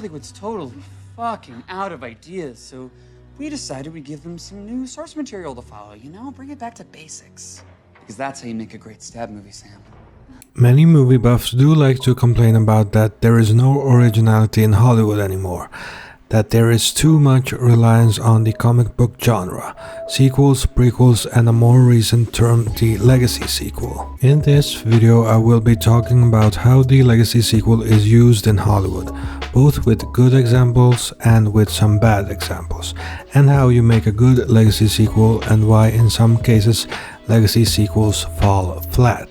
Hollywood's totally fucking out of ideas, so we decided we'd give them some new source material to follow, you know? Bring it back to basics. Because that's how you make a great stab movie, Sam. Many movie buffs do like to complain about that there is no originality in Hollywood anymore, that there is too much reliance on the comic book genre, sequels, prequels, and a more recent term, the legacy sequel. In this video I will be talking about how the legacy sequel is used in Hollywood, both with good examples and with some bad examples, and how you make a good legacy sequel and why in some cases legacy sequels fall flat.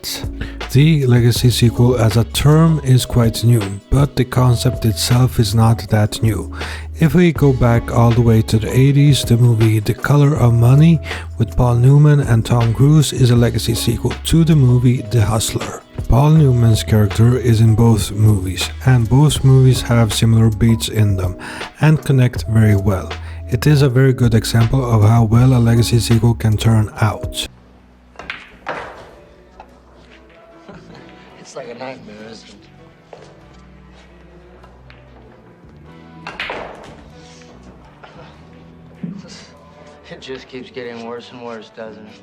The legacy sequel as a term is quite new, but the concept itself is not that new. If we go back all the way to the 80s, the movie The Color of Money with Paul Newman and Tom Cruise is a legacy sequel to the movie The Hustler. Paul Newman's character is in both movies, and both movies have similar beats in them and connect very well. It is a very good example of how well a legacy sequel can turn out. It's like a nightmare, isn't it? It just keeps getting worse and worse, doesn't it?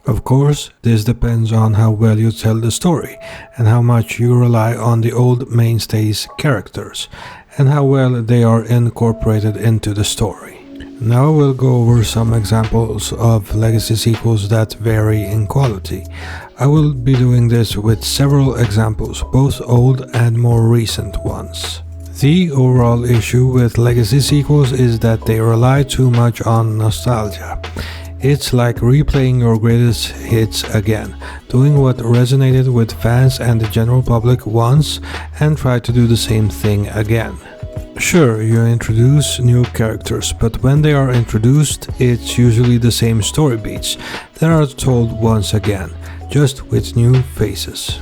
Of course, this depends on how well you tell the story, and how much you rely on the old mainstays characters, and how well they are incorporated into the story. Now we'll go over some examples of legacy sequels that vary in quality. I will be doing this with several examples, both old and more recent ones. The overall issue with legacy sequels is that they rely too much on nostalgia. It's like replaying your greatest hits again, doing what resonated with fans and the general public once and try to do the same thing again. Sure, you introduce new characters, but when they are introduced, it's usually the same story beats that are told once again, just with new faces.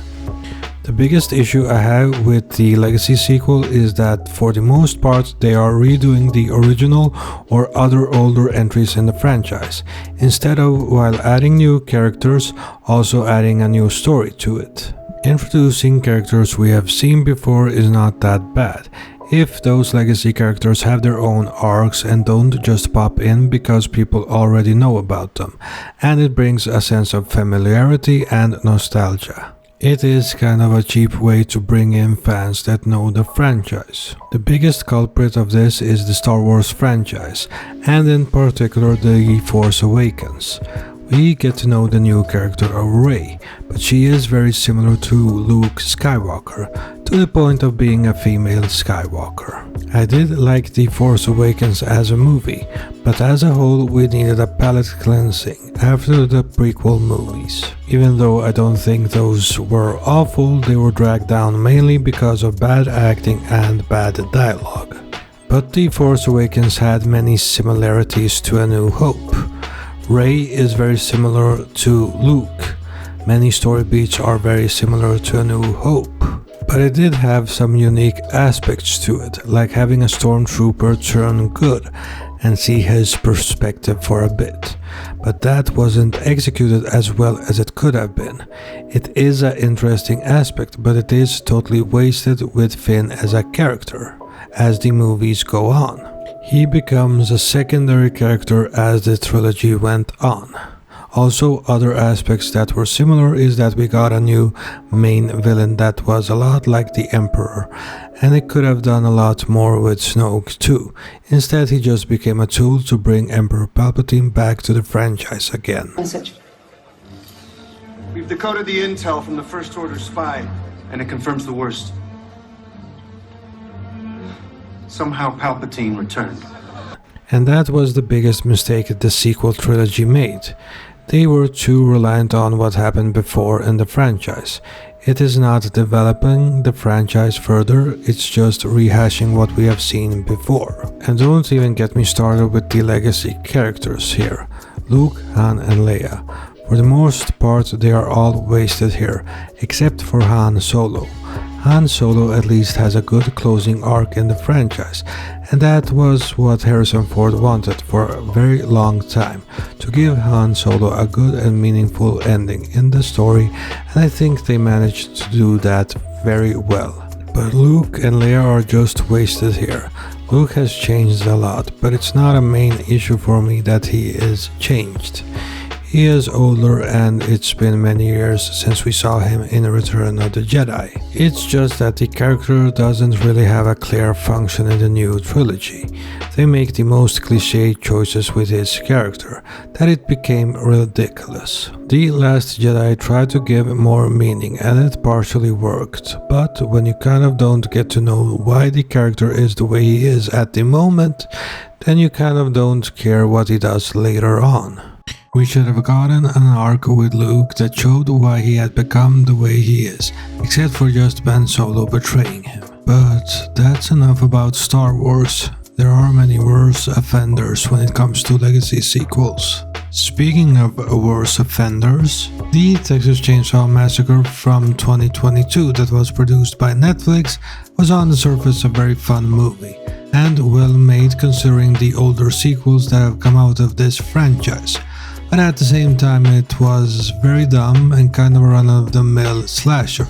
The biggest issue I have with the legacy sequel is that for the most part they are redoing the original or other older entries in the franchise, instead of, while adding new characters, also adding a new story to it. Introducing characters we have seen before is not that bad, if those legacy characters have their own arcs and don't just pop in because people already know about them, and it brings a sense of familiarity and nostalgia. It is kind of a cheap way to bring in fans that know the franchise. The biggest culprit of this is the Star Wars franchise, and in particular The Force Awakens. We get to know the new character of Rey, but she is very similar to Luke Skywalker, to the point of being a female Skywalker. I did like The Force Awakens as a movie, but as a whole we needed a palate cleansing after the prequel movies. Even though I don't think those were awful, they were dragged down mainly because of bad acting and bad dialogue. But The Force Awakens had many similarities to A New Hope. Rey is very similar to Luke. Many story beats are very similar to A New Hope. But it did have some unique aspects to it, like having a stormtrooper turn good and see his perspective for a bit. But that wasn't executed as well as it could have been. It is an interesting aspect, but it is totally wasted with Finn as a character, as the movies go on. He becomes a secondary character as the trilogy went on. Also, other aspects that were similar is that we got a new main villain that was a lot like the Emperor, and it could have done a lot more with Snoke too. Instead, he just became a tool to bring Emperor Palpatine back to the franchise again. Message. We've decoded the intel from the First Order spy, and it confirms the worst. Somehow Palpatine returned. And that was the biggest mistake the sequel trilogy made. They were too reliant on what happened before in the franchise. It is not developing the franchise further, it's just rehashing what we have seen before. And don't even get me started with the legacy characters here. Luke, Han and Leia. For the most part they are all wasted here, except for Han Solo. Han Solo at least has a good closing arc in the franchise, and that was what Harrison Ford wanted for a very long time, to give Han Solo a good and meaningful ending in the story, and I think they managed to do that very well. But Luke and Leia are just wasted here. Luke has changed a lot, but it's not a main issue for me that he is changed. He is older and it's been many years since we saw him in Return of the Jedi. It's just that the character doesn't really have a clear function in the new trilogy. They make the most cliché choices with his character, that it became ridiculous. The Last Jedi tried to give more meaning and it partially worked, but when you kind of don't get to know why the character is the way he is at the moment, then you kind of don't care what he does later on. We should have gotten an arc with Luke that showed why he had become the way he is, except for just Ben Solo betraying him. But that's enough about Star Wars. There are many worse offenders when it comes to legacy sequels. Speaking of worse offenders, the Texas Chainsaw Massacre from 2022 that was produced by Netflix was on the surface a very fun movie, and well made considering the older sequels that have come out of this franchise. But at the same time it was very dumb and kind of a run-of-the-mill slasher,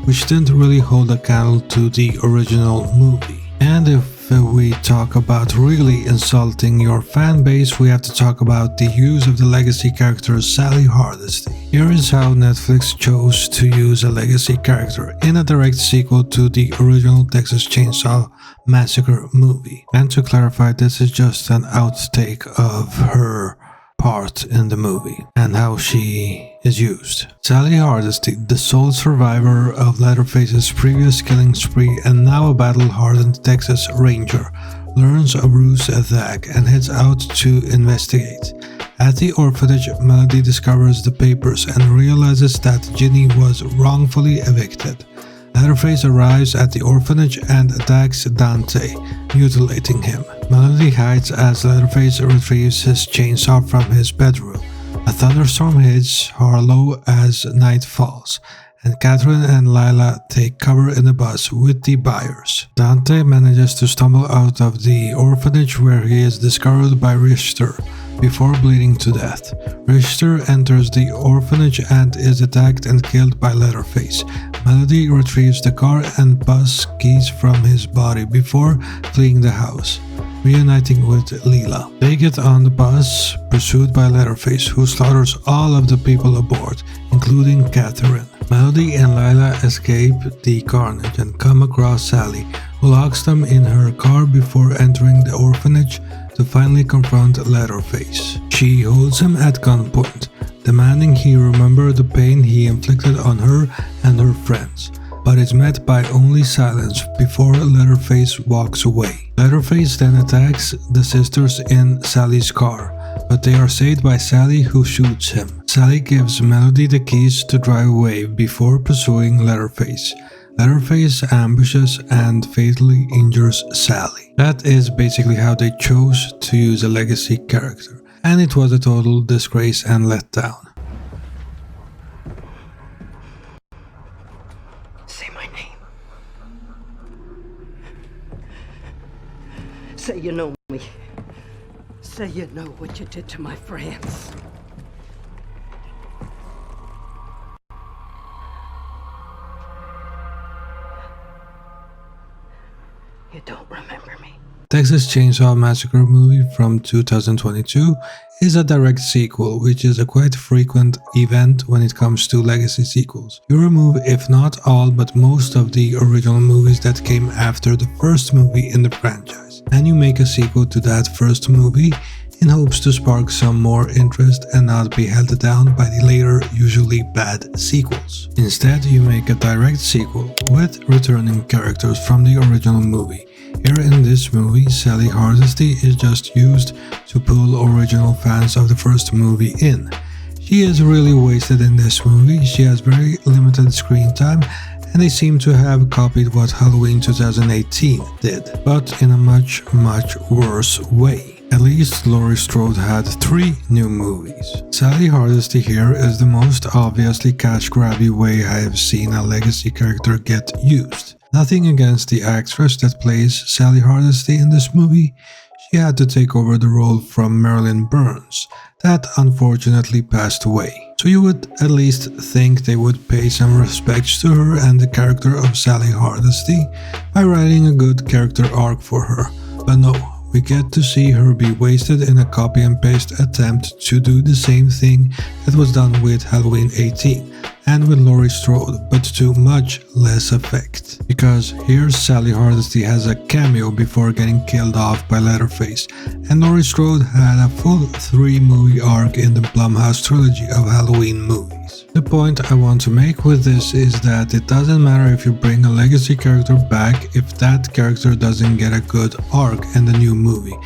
which didn't really hold a candle to the original movie. And if we talk about really insulting your fan base, we have to talk about the use of the legacy character Sally Hardesty. Here is how Netflix chose to use a legacy character in a direct sequel to the original Texas Chainsaw Massacre movie. And to clarify, this is just an outtake of her part in the movie and how she is used. Sally Hardesty, the sole survivor of Leatherface's previous killing spree and now a battle-hardened Texas Ranger, learns of Bruce's attack and heads out to investigate. At the orphanage, Melody discovers the papers and realizes that Ginny was wrongfully evicted. Leatherface arrives at the orphanage and attacks Dante, mutilating him. Melody hides as Leatherface retrieves his chainsaw from his bedroom. A thunderstorm hits Harlow as night falls, and Catherine and Lila take cover in a bus with the buyers. Dante manages to stumble out of the orphanage where he is discovered by Richter before bleeding to death. Richter enters the orphanage and is attacked and killed by Leatherface. Melody retrieves the car and bus keys from his body before fleeing the house, reuniting with Leela. They get on the bus, pursued by Leatherface, who slaughters all of the people aboard, including Catherine. Melody and Lila escape the carnage and come across Sally, who locks them in her car before entering the orphanage to finally confront Leatherface. She holds him at gunpoint, demanding he remember the pain he inflicted on her and her friends, but is met by only silence before Leatherface walks away. Leatherface then attacks the sisters in Sally's car, but they are saved by Sally, who shoots him. Sally gives Melody the keys to drive away before pursuing Leatherface. Leatherface ambushes and fatally injures Sally. That is basically how they chose to use a legacy character, and it was a total disgrace and letdown. Say my name. Say you know me. Say you know what you did to my friends. You don't remember me. Texas Chainsaw Massacre movie from 2022 is a direct sequel, which is a quite frequent event when it comes to legacy sequels. You remove, if not all, but most of the original movies that came after the first movie in the franchise, and you make a sequel to that first movie in hopes to spark some more interest and not be held down by the later, usually bad sequels. Instead, you make a direct sequel with returning characters from the original movie. Here in this movie, Sally Hardesty is just used to pull original fans of the first movie in. She is really wasted in this movie, she has very limited screen time, and they seem to have copied what Halloween 2018 did, but in a much worse way. At least Laurie Strode had 3 new movies. Sally Hardesty here is the most obviously cash-grabby way I have seen a legacy character get used. Nothing against the actress that plays Sally Hardesty in this movie. She had to take over the role from Marilyn Burns, that unfortunately passed away. So you would at least think they would pay some respects to her and the character of Sally Hardesty by writing a good character arc for her. But no, we get to see her be wasted in a copy and paste attempt to do the same thing that was done with Halloween 18 and with Laurie Strode, but to much less effect. Because here Sally Hardesty has a cameo before getting killed off by Leatherface, and Laurie Strode had a full 3-movie arc in the Blumhouse trilogy of Halloween movies. The point I want to make with this is that it doesn't matter if you bring a legacy character back if that character doesn't get a good arc in the new movie,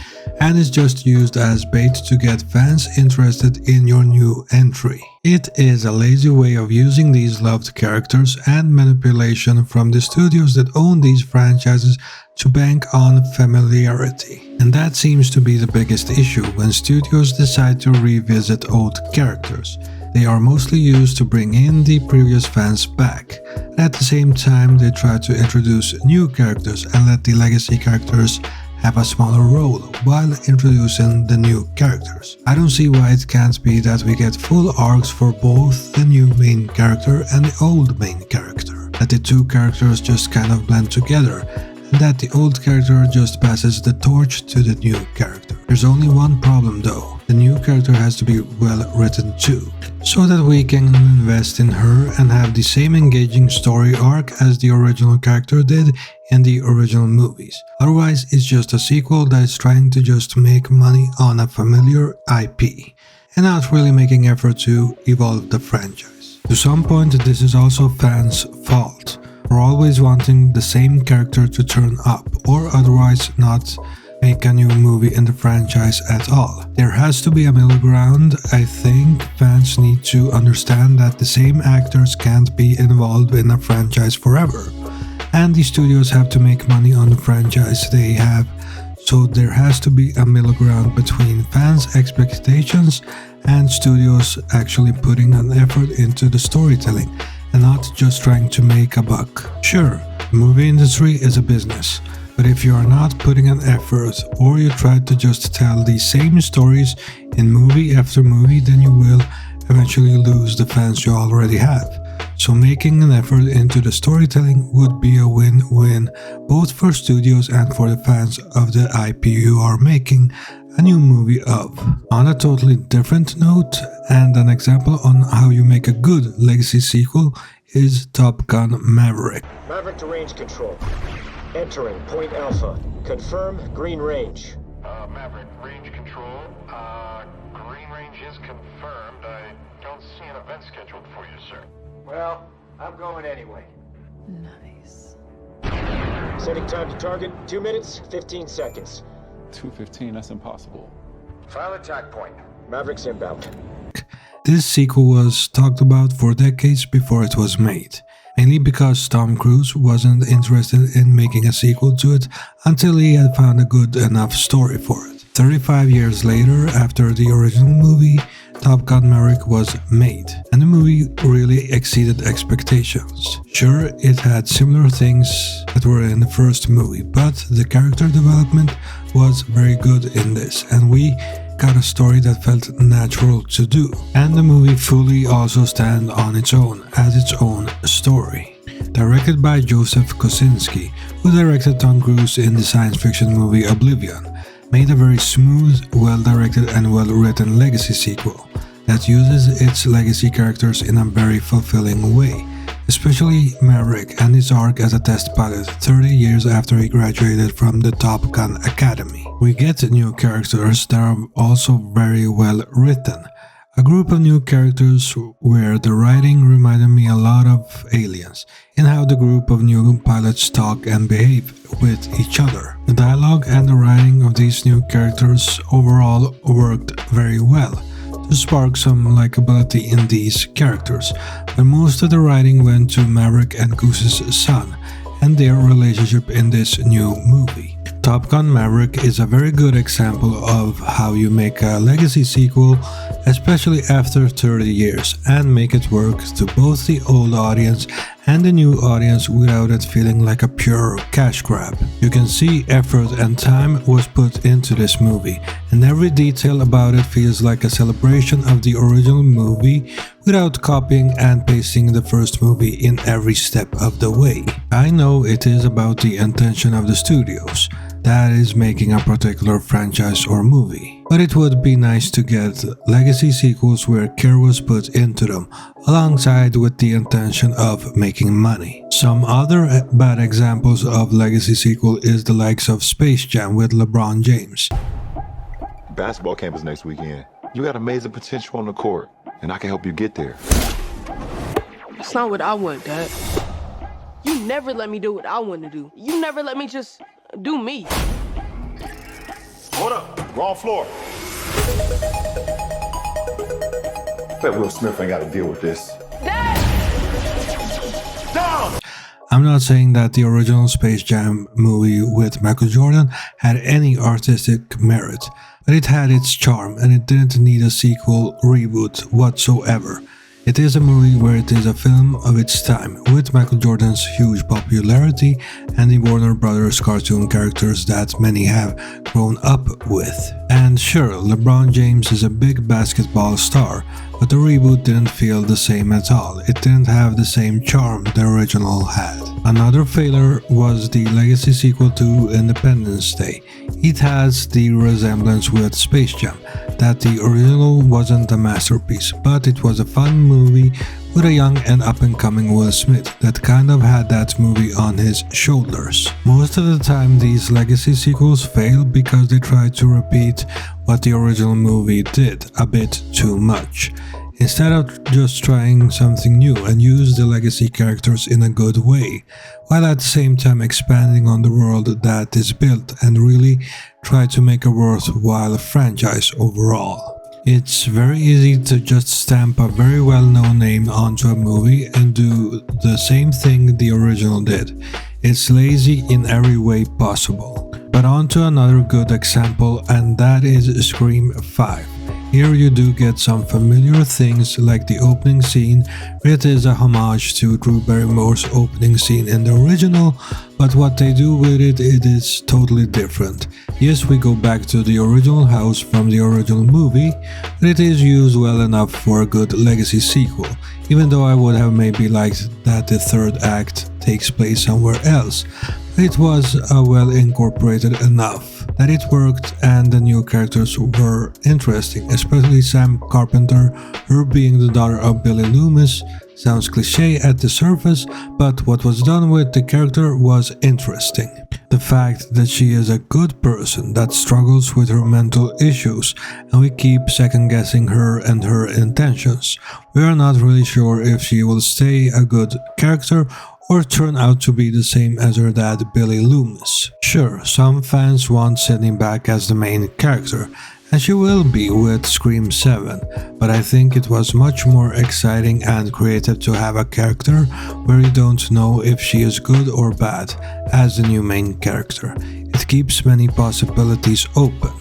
and is just used as bait to get fans interested in your new entry. It is a lazy way of using these loved characters and manipulation from the studios that own these franchises to bank on familiarity. And that seems to be the biggest issue when studios decide to revisit old characters. They are mostly used to bring in the previous fans back. At the same time, they try to introduce new characters and let the legacy characters have a smaller role while introducing the new characters. I don't see why it can't be that we get full arcs for both the new main character and the old main character. That the two characters just kind of blend together, and that the old character just passes the torch to the new character. There's only one problem though. The new character has to be well written too, so that we can invest in her and have the same engaging story arc as the original character did in the original movies. Otherwise, it's just a sequel that is trying to just make money on a familiar IP, and not really making effort to evolve the franchise. To some point, this is also fans' fault, for always wanting the same character to turn up, or otherwise not make a new movie in the franchise at all. There has to be a middle ground. I think fans need to understand that the same actors can't be involved in a franchise forever, and the studios have to make money on the franchise they have, so there has to be a middle ground between fans' expectations and studios actually putting an effort into the storytelling and not just trying to make a buck. Sure, the movie industry is a business, but if you are not putting an effort or you try to just tell the same stories in movie after movie, then you will eventually lose the fans you already have. So making an effort into the storytelling would be a win-win both for studios and for the fans of the IP you are making a new movie of. On a totally different note, and an example on how you make a good legacy sequel is Top Gun Maverick. Maverick to range control. Entering Point Alpha. Confirm green range. Maverick, range control. Green range is confirmed. I don't see an event scheduled for you, sir. Well, I'm going anyway. Nice. Setting time to target, 2 minutes, 15 seconds. 2:15, that's impossible. File attack point. Maverick's inbound. This sequel was talked about for decades before it was made, mainly because Tom Cruise wasn't interested in making a sequel to it until he had found a good enough story for it. 35 years later, after the original movie, Top Gun Maverick was made, and the movie really exceeded expectations. Sure, it had similar things that were in the first movie, but the character development was very good in this, and we got a story that felt natural to do. And the movie fully also stands on its own, as its own story. Directed by Joseph Kosinski, who directed Tom Cruise in the science fiction movie Oblivion, made a very smooth, well-directed and well-written legacy sequel that uses its legacy characters in a very fulfilling way, especially Maverick and his arc as a test pilot 30 years after he graduated from the Top Gun Academy. We get new characters that are also very well written. A group of new characters where the writing reminded me a lot of Aliens, in how the group of new pilots talk and behave with each other. The dialogue and the writing of these new characters overall worked very well to spark some likability in these characters, but most of the writing went to Maverick and Goose's son and their relationship in this new movie. Top Gun Maverick is a very good example of how you make a legacy sequel, especially after 30 years, and make it work to both the old audience and the new audience without it feeling like a pure cash grab. You can see effort and time was put into this movie, and every detail about it feels like a celebration of the original movie without copying and pasting the first movie in every step of the way. I know it is about the intention of the studios that is making a particular franchise or movie, but it would be nice to get legacy sequels where care was put into them, alongside with the intention of making money. Some other bad examples of legacy sequel is the likes of Space Jam with LeBron James. Basketball camp is next weekend. You got amazing potential on the court, and I can help you get there. That's not what I want, Dad. You never let me do what I want to do. You never let me just do me. Hold up, wrong floor. Bet Will Smith ain't got to deal with this. Dad! Down! I'm not saying that the original Space Jam movie with Michael Jordan had any artistic merit, but it had its charm and it didn't need a sequel reboot whatsoever. It is a movie where it is a film of its time, with Michael Jordan's huge popularity and the Warner Brothers cartoon characters that many have grown up with. And sure, LeBron James is a big basketball star, but the reboot didn't feel the same at all. It didn't have the same charm the original had. Another failure was the legacy sequel to Independence Day. It has the resemblance with Space Jam, that the original wasn't a masterpiece, but it was a fun movie with a young and up-and-coming Will Smith that kind of had that movie on his shoulders. Most of the time these legacy sequels fail because they try to repeat what the original movie did a bit too much, instead of just trying something new and use the legacy characters in a good way, while at the same time expanding on the world that is built and really try to make a worthwhile franchise overall. It's very easy to just stamp a very well-known name onto a movie and do the same thing the original did. It's lazy in every way possible. But on to another good example, and that is Scream 5. Here you do get some familiar things like the opening scene, where it is a homage to Drew Barrymore's opening scene in the original, but what they do with it is totally different. Yes, we go back to the original house from the original movie, but it is used well enough for a good legacy sequel, even though I would have maybe liked that the third act takes place somewhere else. It was well incorporated enough that it worked, and the new characters were interesting, especially Sam Carpenter, her being the daughter of Billy Loomis. Sounds cliche at the surface, but what was done with the character was interesting. The fact that she is a good person that struggles with her mental issues, and we keep second guessing her and her intentions. We are not really sure if she will stay a good character or turn out to be the same as her dad Billy Loomis. Sure, some fans want Sydney back as the main character, and she will be with Scream 7, but I think it was much more exciting and creative to have a character where you don't know if she is good or bad as the new main character. It keeps many possibilities open.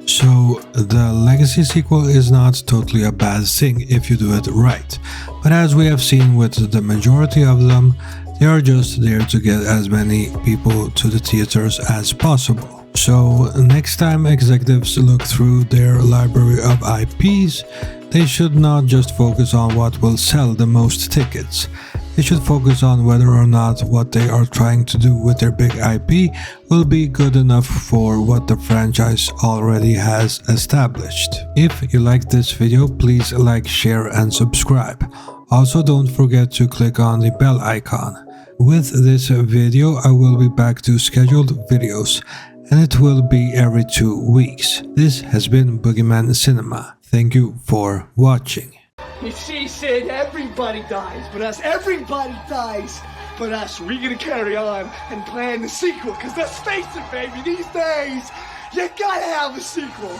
So the legacy sequel is not totally a bad thing if you do it right, but as we have seen with the majority of them, they are just there to get as many people to the theaters as possible. So next time executives look through their library of IPs, they should not just focus on what will sell the most tickets. They should focus on whether or not what they are trying to do with their big IP will be good enough for what the franchise already has established. If you liked this video, please like, share and subscribe. Also, don't forget to click on the bell icon. With this video, I will be back to scheduled videos, and it will be every 2 weeks. This has been Boogeyman Cinema. Thank you for watching. She said everybody dies but us. Everybody dies but us. We're gonna carry on and plan the sequel, because let's face it, baby, these days, you gotta have a sequel.